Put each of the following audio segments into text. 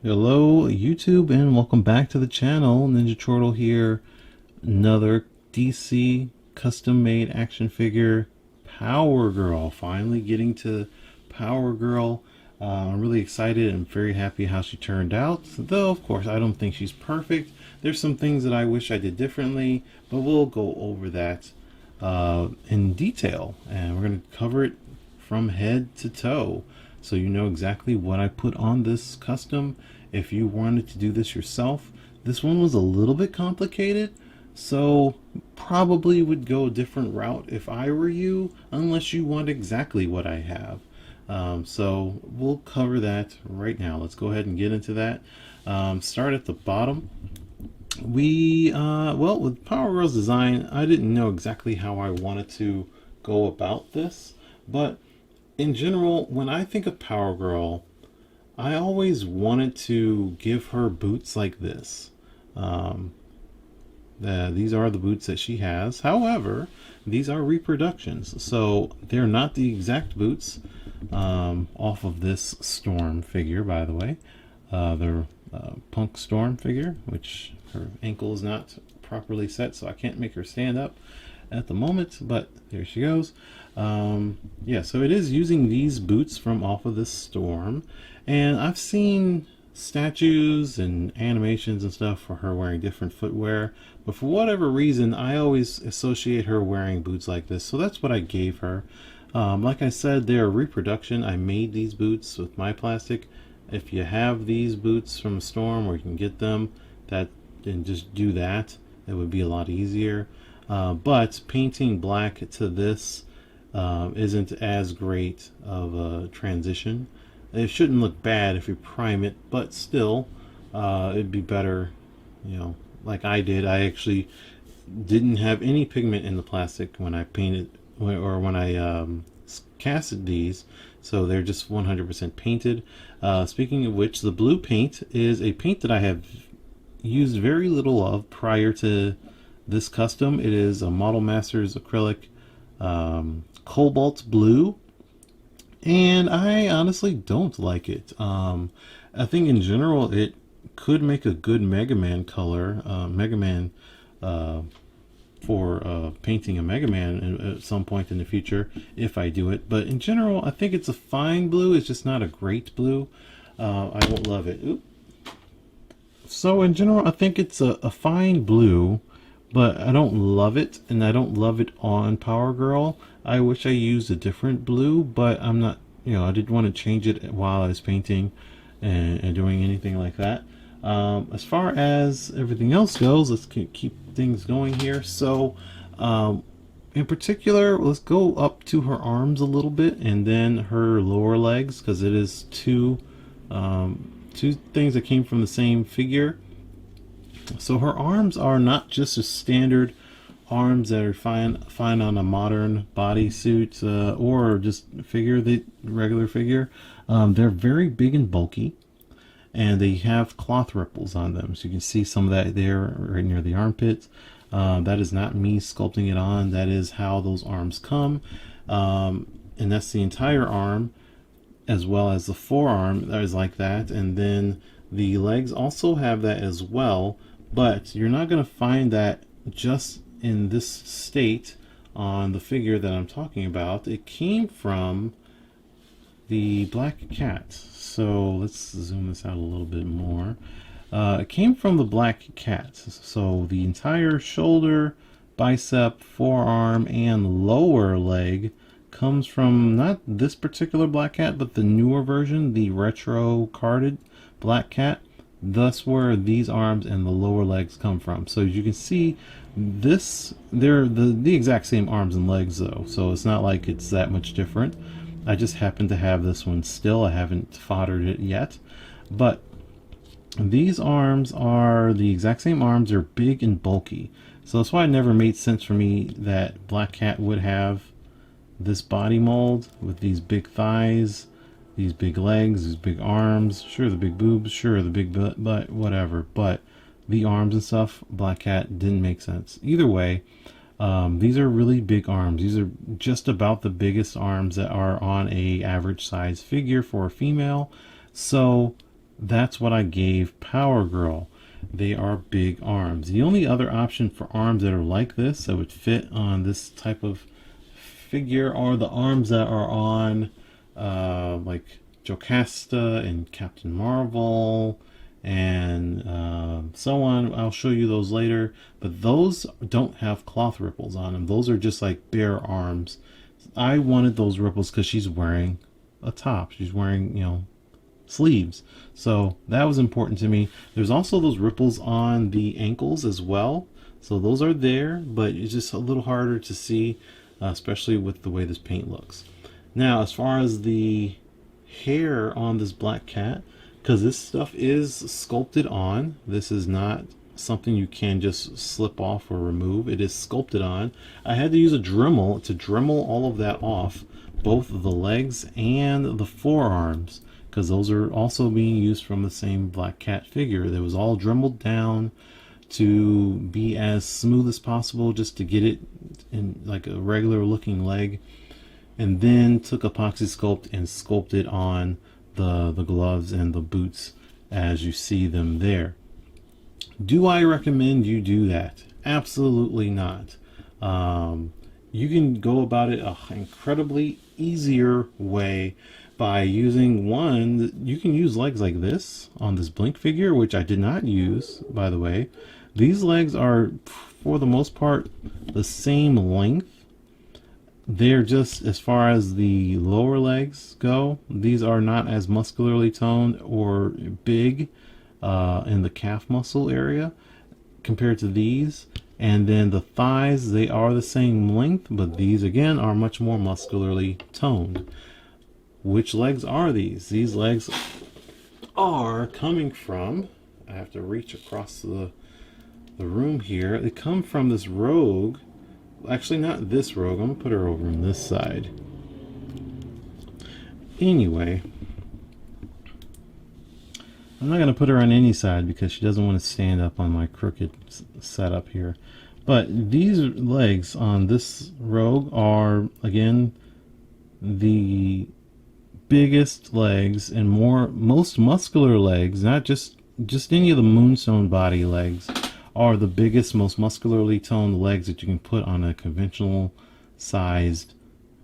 Hello YouTube and welcome back to the channel. Ninja Turtle here. Another DC custom made action figure, Power Girl. Finally getting to Power Girl. I'm really excited and very happy how she turned out. Though of course I don't think she's perfect. There's some things that I wish I did differently, but we'll go over that in detail, and we're going to cover it from head to toe, so you know exactly what I put on this custom. If you wanted to do this yourself, this one was a little bit complicated, so probably would go a different route if I were you, unless you want exactly what I have. So we'll cover that right now. Let's go ahead and get into that. Start at the bottom. Well, with Power Girl's design, I didn't know exactly how I wanted to go about this, but in general, when I think of Power Girl, I always wanted to give her boots like this. These are the boots that she has. However, these are reproductions, so they're not the exact boots off of this Storm figure, by the way. They're Punk Storm figure, which her ankle is not properly set, so I can't make her stand up at the moment, but there she goes. Yeah, so it is using these boots from off of this Storm, and I've seen statues and animations and stuff for her wearing different footwear, but for whatever reason I always associate her wearing boots like this, so that's what I gave her. Like I said, they're a reproduction. I made these boots with my plastic. If you have these boots from Storm, or you can get them, and just do that, it would be a lot easier. But painting black to this isn't as great of a transition. It shouldn't look bad if you prime it, but still, it'd be better, like I did. I actually didn't have any pigment in the plastic when I painted, or when I casted these, so they're just 100% painted. Speaking of which, the blue paint is a paint that I have used very little of prior to this custom. It is a Model Masters acrylic cobalt blue, and I honestly don't like it. I think in general it could make a good Mega Man color, Mega Man for painting a Mega Man at some point in the future if I do it. But in general, I think it's a fine blue. It's just not a great blue. I don't love it. Oop. So in general, I think it's a fine blue, but I don't love it, and I don't love it on Power Girl. I wish I used a different blue, but I'm not, I didn't want to change it while I was painting and doing anything like that. As far as everything else goes, let's keep things going here. So in particular, let's go up to her arms a little bit, and then her lower legs, because it is two things that came from the same figure. So her arms are not just a standard arms that are fine on a modern bodysuit or just the regular figure. They're very big and bulky, and they have cloth ripples on them, so you can see some of that there right near the armpits. That is not me sculpting it on. That is how those arms come, and that's the entire arm, as well as the forearm that is like that, and then the legs also have that as well. But you're not going to find that just in this state on the figure that I'm talking about. It came from the Black Cat. So let's zoom this out a little bit more. It came from the Black Cat. So the entire shoulder, bicep, forearm, and lower leg comes from not this particular Black Cat, but the newer version, the retro carded Black Cat. Thus where these arms and the lower legs come from. So as you can see, they're the exact same arms and legs though, so it's not like it's that much different. I just happen to have this one still. I haven't foddered it yet, but these arms are the exact same arms. They're big and bulky, so that's why it never made sense for me that Black Cat would have this body mold with these big thighs, these big legs, these big arms, sure the big boobs, sure the big butt, whatever, but the arms and stuff, Black Cat didn't make sense. Either way, these are really big arms. These are just about the biggest arms that are on a average size figure for a female. So that's what I gave Power Girl. They are big arms. The only other option for arms that are like this that would fit on this type of figure are the arms that are on like Jocasta and Captain Marvel and so on. I'll show you those later, but those don't have cloth ripples on them. Those are just like bare arms. I wanted those ripples because she's wearing a top. She's wearing, you know, sleeves. So that was important to me. There's also those ripples on the ankles as well. So those are there, but it's just a little harder to see, especially with the way this paint looks. Now, as far as the hair on this black cat, because this stuff is sculpted on, this is not something you can just slip off or remove. It is sculpted on. I had to use a Dremel to Dremel all of that off, both the legs and the forearms, because those are also being used from the same black cat figure. That was all Dremeled down to be as smooth as possible, just to get it in like a regular looking leg, and then took epoxy sculpt and sculpted on the gloves and the boots as you see them there. Do I recommend you do that? Absolutely not. You can go about it an incredibly easier way by using one. You can use legs like this on this Blink figure, which I did not use, by the way. These legs are, for the most part, the same length. They're just, as far as the lower legs go, these are not as muscularly toned or big in the calf muscle area compared to these. And then the thighs, they are the same length, but these again are much more muscularly toned. Which legs are these? These legs are coming from, I have to reach across the room here. They come from this rogue. Actually, not this rogue. I'm gonna put her over on this side. Anyway, I'm not gonna put her on any side because she doesn't want to stand up on my crooked setup here. But these legs on this rogue are, again, the biggest legs and most muscular legs, not just any of the Moonstone body legs, are the biggest, most muscularly toned legs that you can put on a conventional sized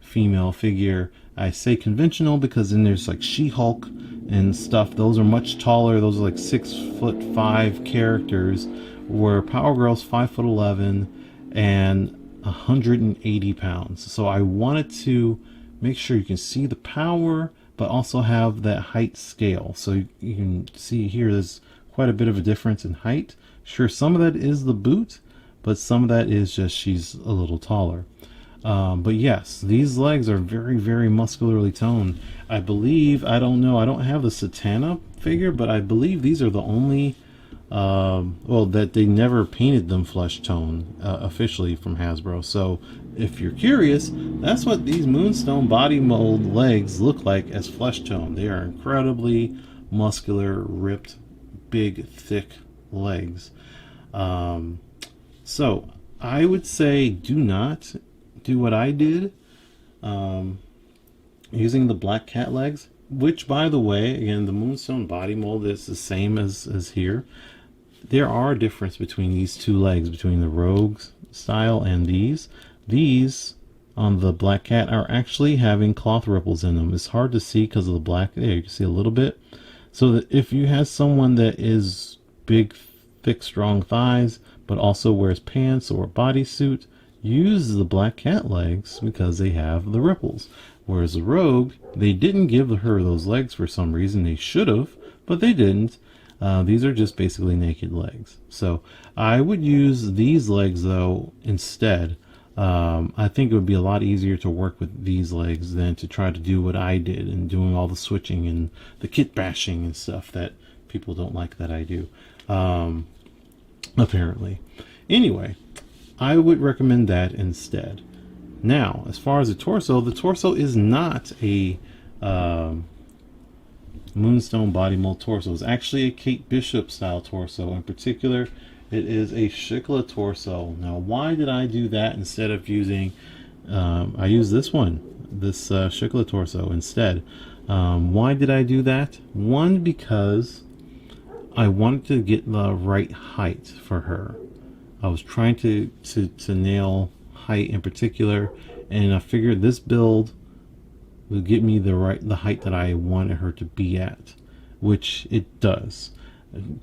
female figure. I say conventional because then there's like She-Hulk and stuff. Those are much taller. Those are like 6'5" characters, where Power Girl's 5'11" and 180 pounds. So I wanted to make sure you can see the power, but also have that height scale. So you can see here there's quite a bit of a difference in height. Sure, some of that is the boot, but some of that is just she's a little taller. But yes, these legs are very, very muscularly toned. I believe, I don't know, I don't have the Satana figure, but I believe these are the only, well, that they never painted them flesh tone officially from Hasbro. So if you're curious, that's what these Moonstone body mold legs look like as flesh tone. They are incredibly muscular, ripped, big, thick legs. So I would say do not do what I did using the black cat legs, which, by the way, again, the Moonstone body mold is the same as here. There are a difference between these two legs, between the Rogue style and these. These on the black cat are actually having cloth ripples in them. It's hard to see because of the black. There, you can see a little bit. So that if you have someone that is big, thick, strong thighs, but also wears pants or a bodysuit, use the black cat legs because they have the ripples. Whereas the Rogue, they didn't give her those legs for some reason. They should have, but they didn't. These are just basically naked legs. So I would use these legs though instead. I think it would be a lot easier to work with these legs than to try to do what I did and doing all the switching and the kit bashing and stuff that people don't like that I do. Apparently. Anyway, I would recommend that instead. Now, as far as the torso is not a Moonstone body mold torso. It's actually a Kate Bishop style torso. In particular, it is a Shikla torso. Now, why did I do that instead of using, I used this one, this Shikla torso instead. Why did I do that? One, because I wanted to get the right height for her. I was trying to nail height in particular, and I figured this build would get me the height that I wanted her to be at, which it does.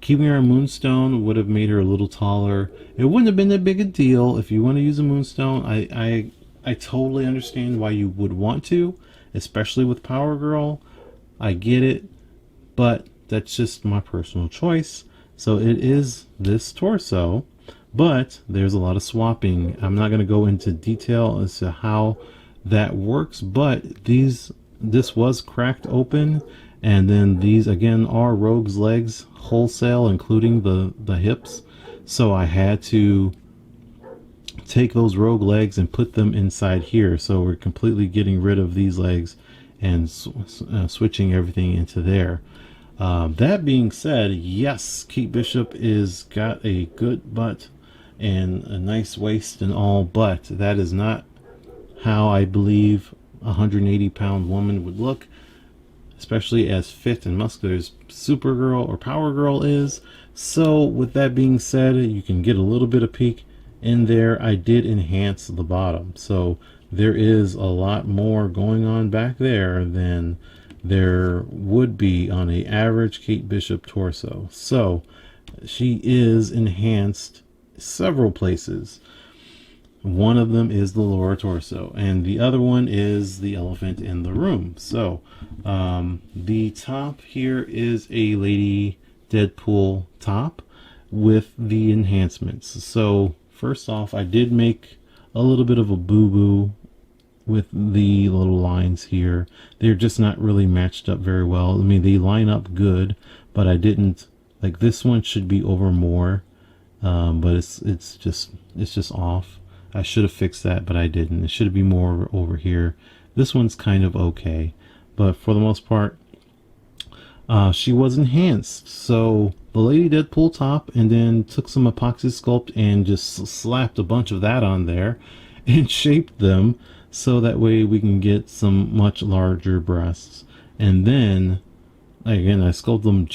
Keeping her a moonstone would have made her a little taller. It wouldn't have been that big a deal. If you want to use a moonstone, I totally understand why you would want to, especially with Power Girl. I get it, but that's just my personal choice. So it is this torso, but there's a lot of swapping. I'm not going to go into detail as to how that works, but this was cracked open, and then these again are Rogue's legs wholesale, including the hips. So I had to take those Rogue legs and put them inside here. So we're completely getting rid of these legs and switching everything into there. That being said, yes, Kate Bishop is got a good butt and a nice waist and all, but that is not how I believe a 180-pound woman would look, especially as fit and muscular as Supergirl or Power Girl is. So with that being said, you can get a little bit of peek in there. I did enhance the bottom, so there is a lot more going on back there than there would be on a average Kate Bishop torso. So she is enhanced several places. One of them is the lower torso, and the other one is the elephant in the room. So the top here is a Lady Deadpool top with the enhancements. So first off, I did make a little bit of a boo-boo with the little lines here. They're just not really matched up very well. I mean, they line up good, but I didn't, like, this one should be over more, but it's just off. I should have fixed that, but I didn't. It should be more over here. This one's kind of okay, but for the most part, she was enhanced. So the Lady Deadpool top, and then took some epoxy sculpt and just slapped a bunch of that on there and shaped them so that way we can get some much larger breasts. And then again, I sculpt them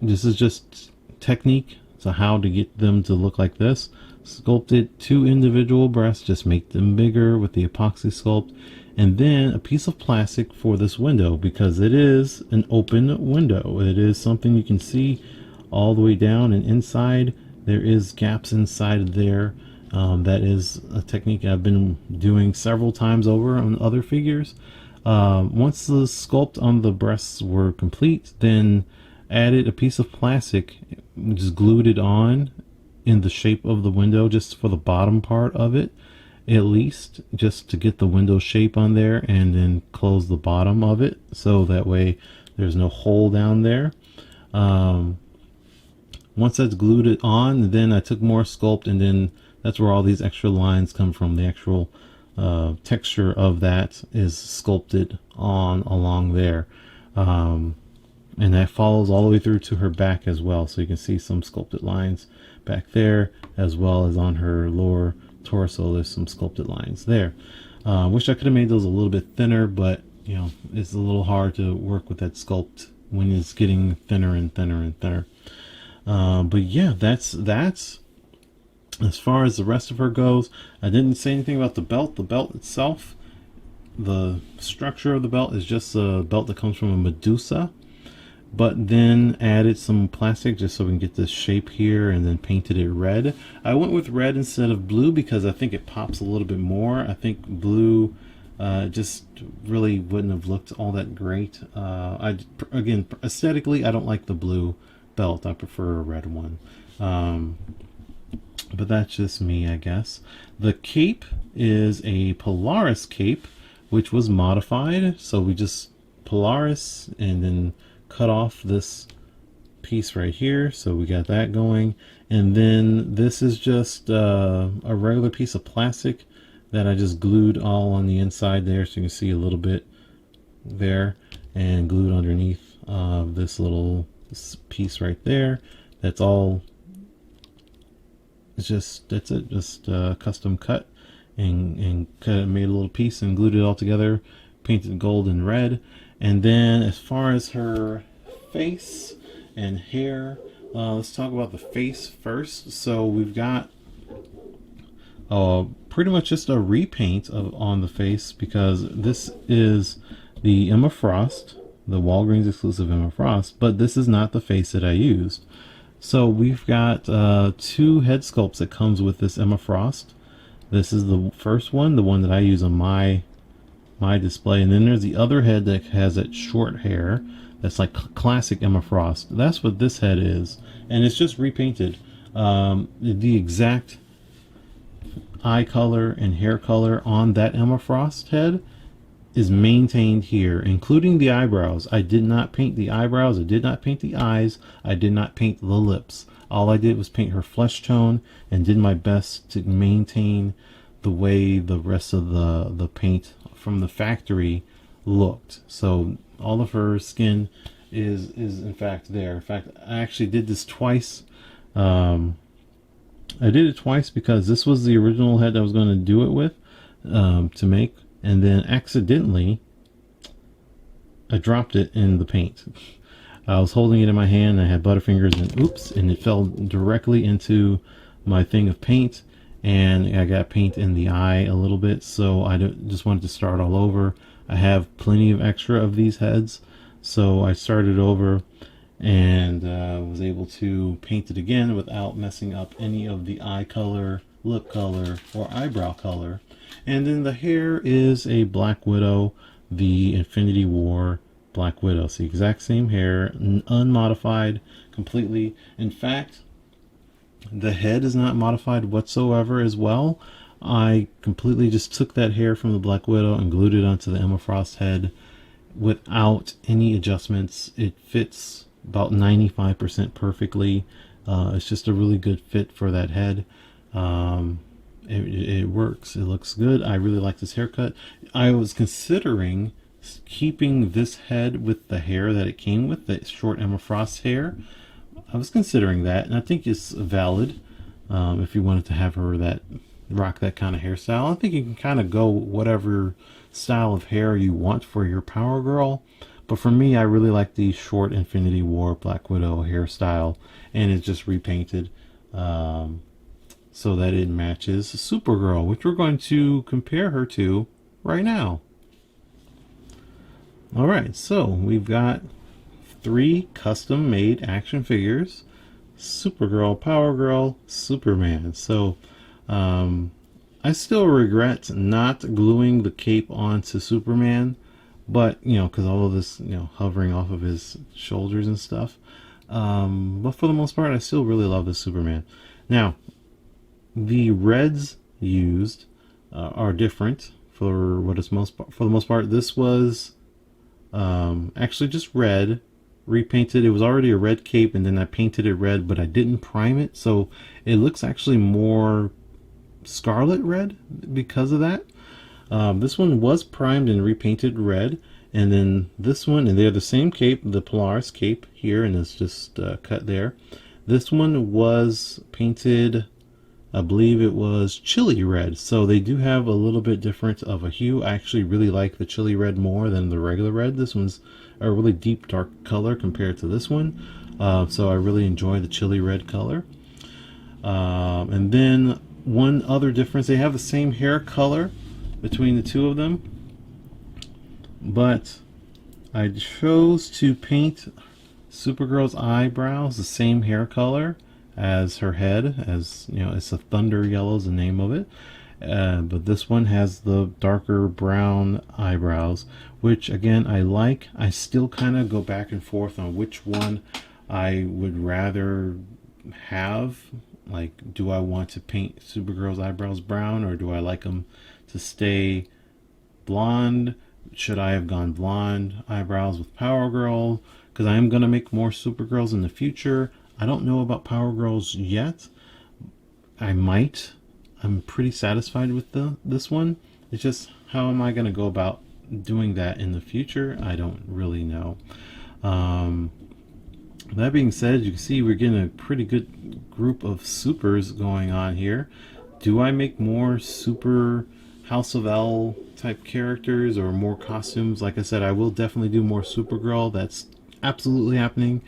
this is just technique, so how to get them to look like this. Sculpted 2 individual breasts, just make them bigger with the epoxy sculpt, and then a piece of plastic for this window, because it is an open window. It is something you can see all the way down, and inside there is gaps inside there. That is a technique I've been doing several times over on other figures. Once the sculpt on the breasts were complete, then added a piece of plastic, just glued it on in the shape of the window, just for the bottom part of it, at least, just to get the window shape on there, and then close the bottom of it so that way there's no hole down there. Once that's glued it on, then I took more sculpt, and then that's where all these extra lines come from. The actual texture of that is sculpted on along there, and that follows all the way through to her back as well, so you can see some sculpted lines back there, as well as on her lower torso there's some sculpted lines there. Wish I could have made those a little bit thinner, but you know, it's a little hard to work with that sculpt when it's getting thinner and thinner and thinner. But yeah, that's as far as the rest of her goes. I didn't say anything about the belt. The belt itself, the structure of the belt is just a belt that comes from a Medusa, but then added some plastic just so we can get this shape here, and then painted it red. I went with red instead of blue because I think it pops a little bit more. I think blue just really wouldn't have looked all that great. Again, aesthetically, I don't like the blue belt. I prefer a red one. But that's just me, I guess. The cape is a Polaris cape, which was modified. So we just Polaris and then cut off this piece right here, so we got that going. And then this is just a regular piece of plastic that I just glued all on the inside there, so you can see a little bit there, and glued underneath this little piece right there. That's all. That's it, just custom cut and made a little piece and glued it all together, painted gold and red. And then as far as her face and hair, let's talk about the face first. So we've got pretty much just a repaint on the face, because this is the Emma Frost, the Walgreens exclusive Emma Frost, but this is not the face that I used. So we've got 2 head sculpts that comes with this Emma Frost. This is the first one, the one that I use on my display, and then there's the other head that has that short hair that's like classic Emma Frost. That's what this head is, and it's just repainted. The exact eye color and hair color on that Emma Frost head is maintained here, including the eyebrows. I did not paint the eyebrows, I did not paint the eyes, I did not paint the lips. All I did was paint her flesh tone and did my best to maintain the way the rest of the paint from the factory looked. So all of her skin is in fact there. In fact, I actually did this twice. I did it twice because this was the original head I was going to do it with, to make, and then accidentally I dropped it in the paint. I was holding it in my hand, I had butterfingers, and oops, and it fell directly into my thing of paint, and I got paint in the eye a little bit, so I just wanted to start all over. I have plenty of extra of these heads, so I started over and was able to paint it again without messing up any of the eye color, lip color, or eyebrow color. And then the hair is a Black Widow, the Infinity War Black Widow. It's the exact same hair, unmodified completely. In fact, the head is not modified whatsoever as well. I completely just took that hair from the Black Widow and glued it onto the Emma Frost head without any adjustments. It fits about 95% perfectly. It's just a really good fit for that head. It works. It looks good. I really like this haircut. I was considering keeping this head with the hair that it came with, the short Emma Frost hair. I was considering that, and I think it's valid. If you wanted to have her rock that kind of hairstyle, I think you can kind of go whatever style of hair you want for your Power Girl. But for me, I really like the short Infinity War Black Widow hairstyle, and it's just repainted so that it matches Supergirl, which we're going to compare her to right now. Alright, so we've got 3 custom-made action figures: Supergirl, Power Girl, Superman. So I still regret not gluing the cape onto Superman, but because all of this hovering off of his shoulders and stuff, but for the most part I still really love this Superman. Now the reds used are different for what it's for the most part. This was actually just red repainted. It was already a red cape, and then I painted it red, but I didn't prime it, so it looks actually more scarlet red because of that. This one was primed and repainted red, and then this one, and they're the same cape, the Polaris cape here, and it's just cut there. This one was painted, I believe it was chili red, so they do have a little bit different of a hue. I actually really like the chili red more than the regular red. This one's a really deep dark color compared to this one, so I really enjoy the chili red color. And then one other difference, they have the same hair color between the two of them, but I chose to paint Supergirl's eyebrows the same hair color as her head, as it's a Thunder Yellow is the name of it, but this one has the darker brown eyebrows, which again I like. I still kind of go back and forth on which one I would rather have. Like, do I want to paint Supergirl's eyebrows brown, or do I like them to stay blonde? Should I have gone blonde eyebrows with Power Girl? Because I am going to make more Supergirls in the future. I don't know about Power Girls yet. I might. I'm pretty satisfied with this one. It's just, how am I going to go about doing that in the future? I don't really know. That being said, you can see we're getting a pretty good group of supers going on here. Do I make more super House of L type characters or more costumes? Like I said, I will definitely do more Supergirl. That's absolutely happening.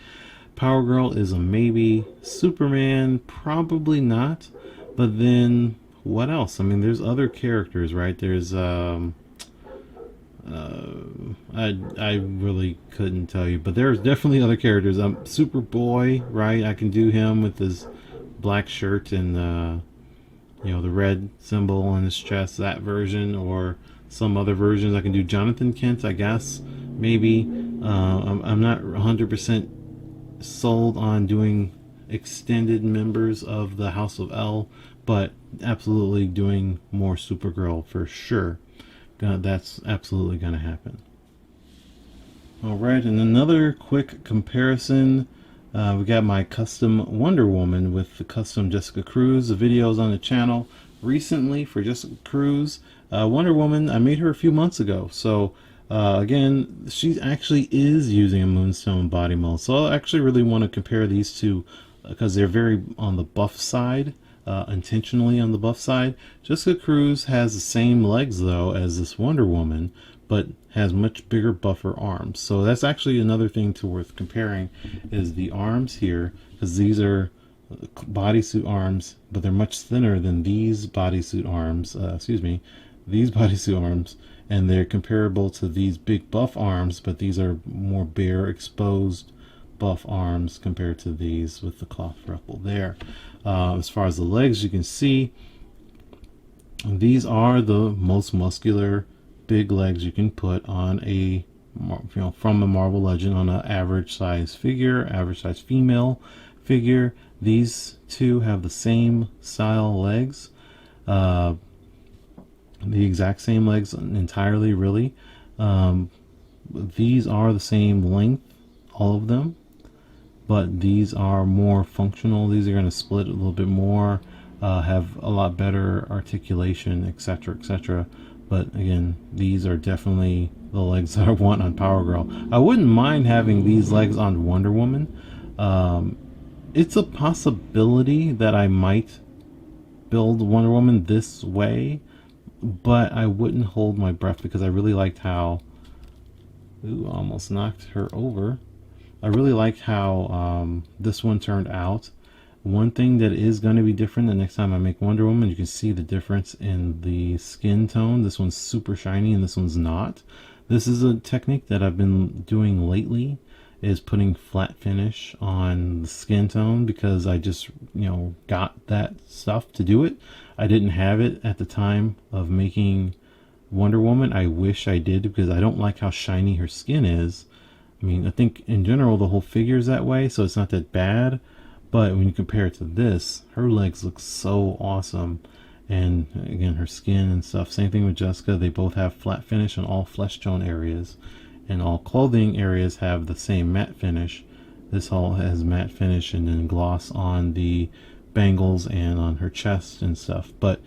Power Girl is a maybe. Superman, probably not. But then, what else? I mean, there's other characters, right? There's, I really couldn't tell you, but there's definitely other characters. Superboy, right? I can do him with his black shirt and the red symbol on his chest, that version, or some other versions. I can do Jonathan Kent, I guess, maybe. I'm not 100% sold on doing extended members of the House of L, but absolutely doing more Supergirl for sure. That's absolutely going to happen. Alright, and another quick comparison. We got my custom Wonder Woman with the custom Jessica Cruz. The videos on the channel recently for Jessica Cruz. Wonder Woman, I made her a few months ago. So again, she actually is using a Moonstone body mold. So I actually really want to compare these two because they're very on the buff side. Intentionally on the buff side. Jessica Cruz has the same legs though as this Wonder Woman, but has much bigger buffer arms. So that's actually another thing to worth comparing is the arms here, because these are bodysuit arms, but they're much thinner than these bodysuit arms. These bodysuit arms, and they're comparable to these big buff arms, but these are more bare exposed buff arms compared to these with the cloth ruffle there. As far as the legs, you can see these are the most muscular big legs you can put on a from a Marvel Legend on an average size figure, average size female figure. These two have the same style legs, the exact same legs entirely, really. These are the same length, all of them, but these are more functional. These are going to split a little bit more, have a lot better articulation, etc., etc. But again, these are definitely the legs that I want on Power Girl. I wouldn't mind having these legs on Wonder Woman. It's a possibility that I might build Wonder Woman this way, but I wouldn't hold my breath because I really liked how... Ooh, almost knocked her over. I really liked how this one turned out. One thing that is going to be different the next time I make Wonder Woman, you can see the difference in the skin tone. This one's super shiny and this one's not. This is a technique that I've been doing lately, is putting flat finish on the skin tone, because I just, got that stuff to do it. I didn't have it at the time of making Wonder Woman. I wish I did, because I don't like how shiny her skin is. I mean, I think in general the whole figure is that way, so it's not that bad. But when you compare it to this, her legs look so awesome. And again, her skin and stuff. Same thing with Jessica. They both have flat finish on all flesh tone areas. And all clothing areas have the same matte finish. This all has matte finish and then gloss on the bangles and on her chest and stuff. But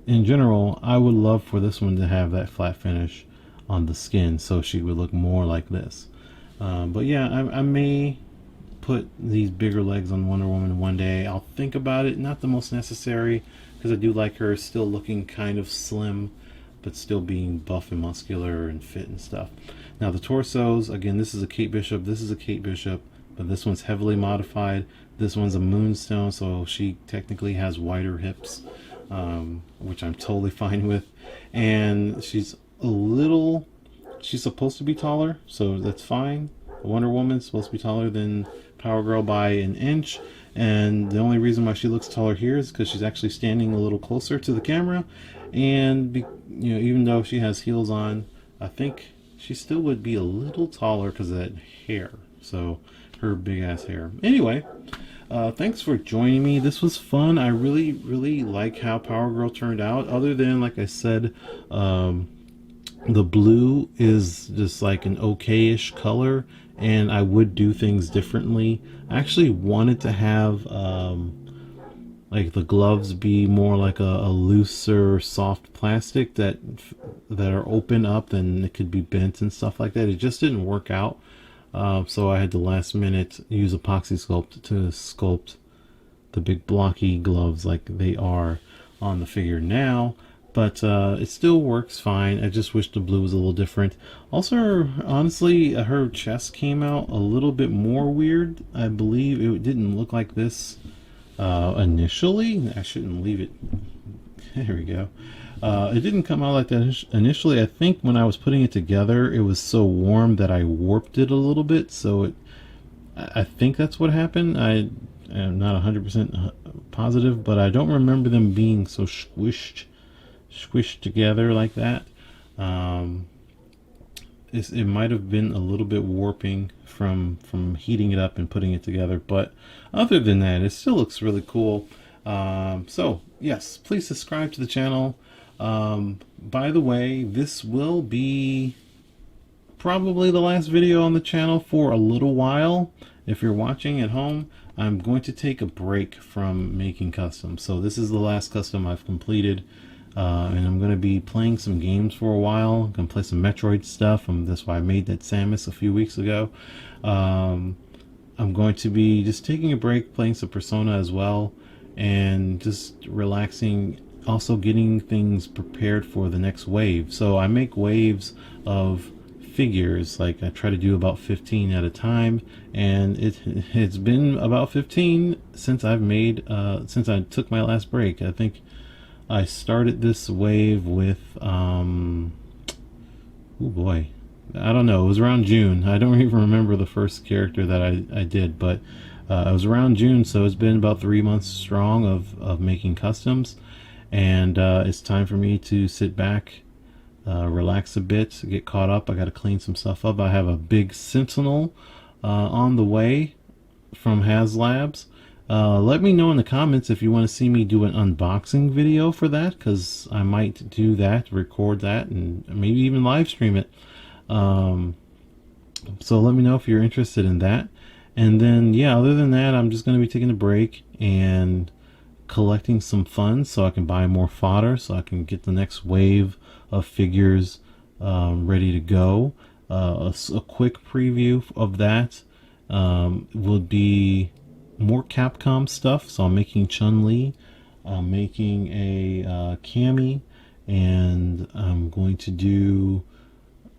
in general, I would love for this one to have that flat finish on the skin, so she would look more like this. But yeah, I may put these bigger legs on Wonder Woman one day. I'll think about it. Not the most necessary, because I do like her still looking kind of slim, but still being buff and muscular and fit and stuff. Now the torsos, again, this is a Kate Bishop, this is a Kate Bishop, but this one's heavily modified. This one's a Moonstone, so she technically has wider hips, which I'm totally fine with. And she's supposed to be taller, so that's fine. Wonder Woman's supposed to be taller than Power Girl by an inch, and the only reason why she looks taller here is because she's actually standing a little closer to the camera. And even though she has heels on, I think she still would be a little taller because of that hair. So her big ass hair. Anyway, thanks for joining me. This was fun. I really like how Power Girl turned out. Other than, like I said, the blue is just like an okay-ish color, and I would do things differently. I actually wanted to have like the gloves be more like a looser, soft plastic that are open up and it could be bent and stuff like that. It just didn't work out, so I had to last minute use epoxy sculpt to sculpt the big blocky gloves like they are on the figure now. but it still works fine. I just wish the blue was a little different. Also, honestly, her chest came out a little bit more weird. I believe it didn't look like this initially. I shouldn't leave it. There we go. It didn't come out like that initially. I think when I was putting it together, it was so warm that I warped it a little bit. So I think that's what happened. I am not 100% positive, but I don't remember them being so squished together like that. It might have been a little bit warping from heating it up and putting it together, but other than that, it still looks really cool. So yes, please subscribe to the channel. By the way, this will be probably the last video on the channel for a little while. If you're watching at home, I'm going to take a break from making customs. So this is the last custom I've completed, and I'm going to be playing some games for a while. I'm going to play some Metroid stuff. That's why I made that Samus a few weeks ago. I'm going to be just taking a break, playing some Persona as well, and just relaxing, also getting things prepared for the next wave. So I make waves of figures, like I try to do about 15 at a time, and it's been about 15 since I've made since I took my last break. I think I started this wave with oh boy, I don't know, it was around June. I don't even remember the first character that I did, but it was around June, so it's been about 3 months strong of making customs, and it's time for me to sit back, relax a bit, get caught up. I got to clean some stuff up. I have a big Sentinel on the way from HasLabs. Let me know in the comments if you want to see me do an unboxing video for that, because I might do that, record that, and maybe even live stream it. So let me know if you're interested in that. And then, yeah, other than that, I'm just going to be taking a break and collecting some funds so I can buy more fodder, so I can get the next wave of figures ready to go. A quick preview of that would be more Capcom stuff. So I'm making Chun-Li, I'm making a Cammy, and I'm going to do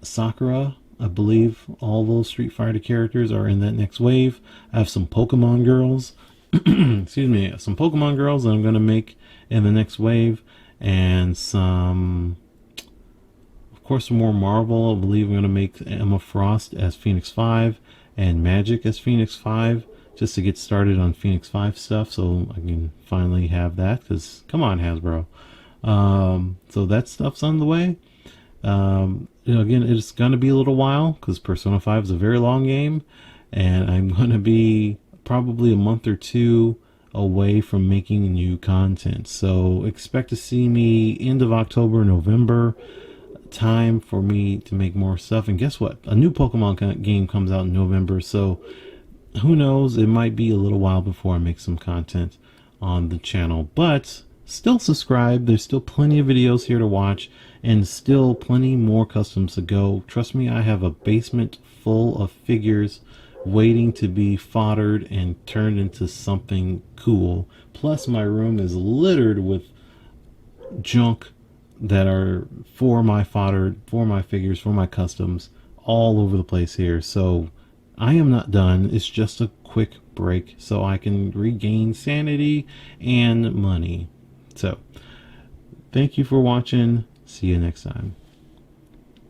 Sakura. I believe all those Street Fighter characters are in that next wave. I have some Pokemon girls. Excuse me, some Pokemon girls that I'm going to make in the next wave, and some, of course, some more Marvel. I believe I'm going to make Emma Frost as Phoenix 5 and Magic as Phoenix 5, just to get started on Phoenix 5 stuff, so I can finally have that, because come on, Hasbro. So that stuff's on the way. Again, it's going to be a little while, because Persona 5 is a very long game, and I'm going to be probably a month or two away from making new content. So expect to see me end of October, November time for me to make more stuff. And guess what? A new Pokemon game comes out in November, so who knows? It might be a little while before I make some content on the channel, but still subscribe. There's still plenty of videos here to watch, and still plenty more customs to go. Trust me, I have a basement full of figures waiting to be foddered and turned into something cool. Plus, my room is littered with junk that are for my fodder, for my figures, for my customs, all over the place here. So I am not done. It's just a quick break so I can regain sanity and money. So thank you for watching. See you next time.